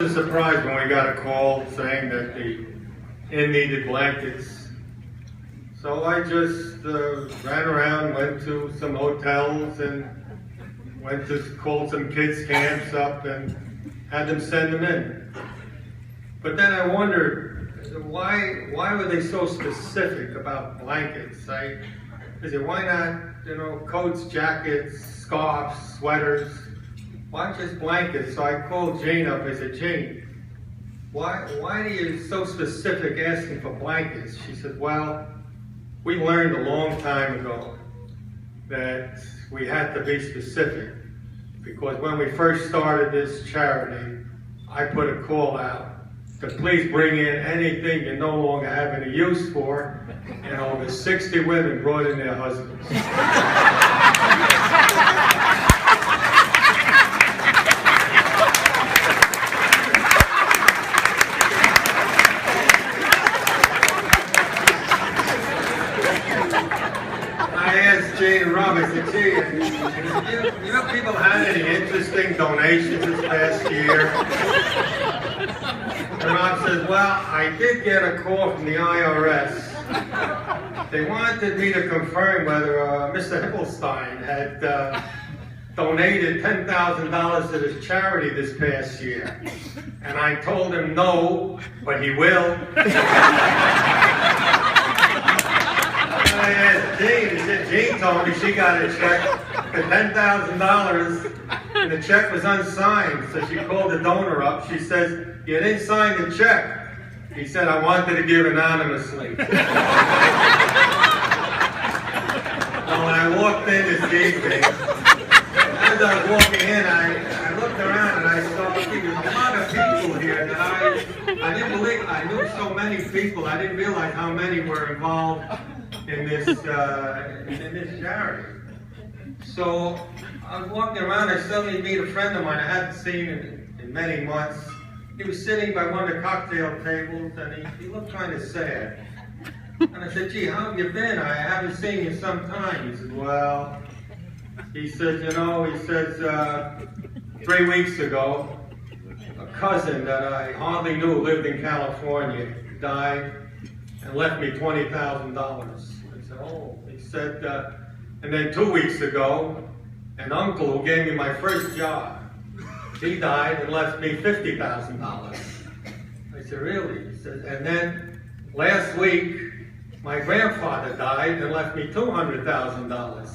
I was surprised when we got a call saying that the inn needed blankets. So I just ran around, went to some hotels and went to call some kids' camps up and had them send them in. But then I wondered, why were they so specific about blankets? I said, why not, coats, jackets, scarves, sweaters? Why just blankets? So I called Jane up. I said, Jane, why are you so specific asking for blankets? She said, well, we learned a long time ago that we had to be specific, because when we first started this charity, I put a call out to please bring in anything you no longer have any use for, and over 60 women brought in their husbands. Jane and Rob, I said, gee, you know people had any interesting donations this past year? And Rob says, well, I did get a call from the IRS. They wanted me to confirm whether Mr. Hipplestein had donated $10,000 to this charity this past year. And I told him no, but he will. I asked Jane, he said, Jane told me she got a check for $10,000 and the check was unsigned. So she called the donor up. She says, you didn't sign the check. He said, I wanted to give anonymously. So when I walked in this evening, as I was walking in, I looked around and I saw there was a lot of people here that I didn't believe. I knew so many people. I didn't realize how many were involved in this charity. So I was walking around, I suddenly meet a friend of mine I hadn't seen in many months. He was sitting by one of the cocktail tables and he looked kind of sad. And I said, gee, how have you been? I haven't seen you some time. He said, well, he says, 3 weeks ago, a cousin that I hardly knew lived in California died and left me $20,000. I said, oh, he said, and then 2 weeks ago, an uncle who gave me my first job, he died and left me $50,000. I said, really? He said, and then last week, my grandfather died and left me $200,000.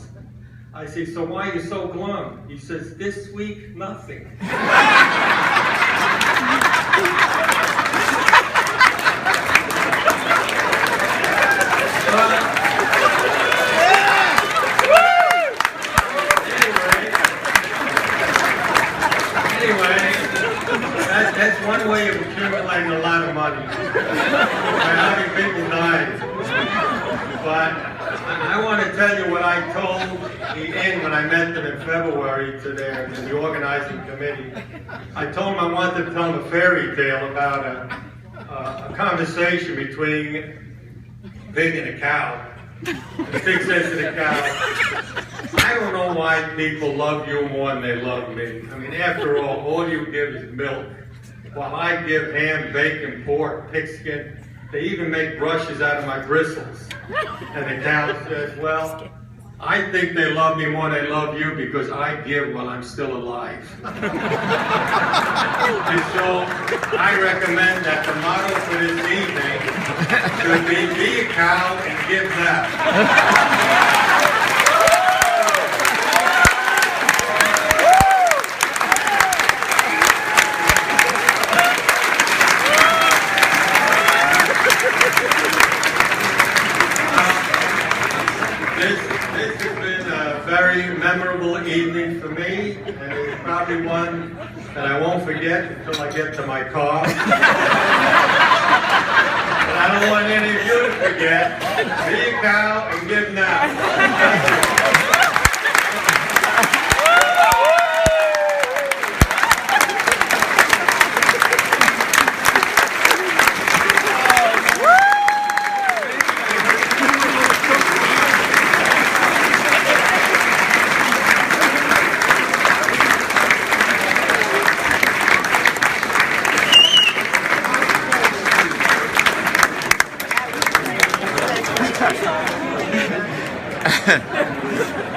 I said, so why are you so glum? He says, this week, nothing. That's one way of accumulating a lot of money, by having people die. But I want to tell you what I told the inn when I met them in February to the organizing committee. I told them I wanted to tell them a fairy tale about a conversation between a pig and a cow. The pig says to the cow, I don't know why people love you more than they love me. I mean, after all you give is milk. While I give ham, bacon, pork, pigskin, they even make brushes out of my bristles. And the cow says, well, I think they love me more than they love you because I give while I'm still alive. And so I recommend that the motto for this evening should be a cow and give that. This has been a very memorable evening for me, and it's probably one that I won't forget until I get to my car. But I don't want any of you to forget. Be a cow and give now.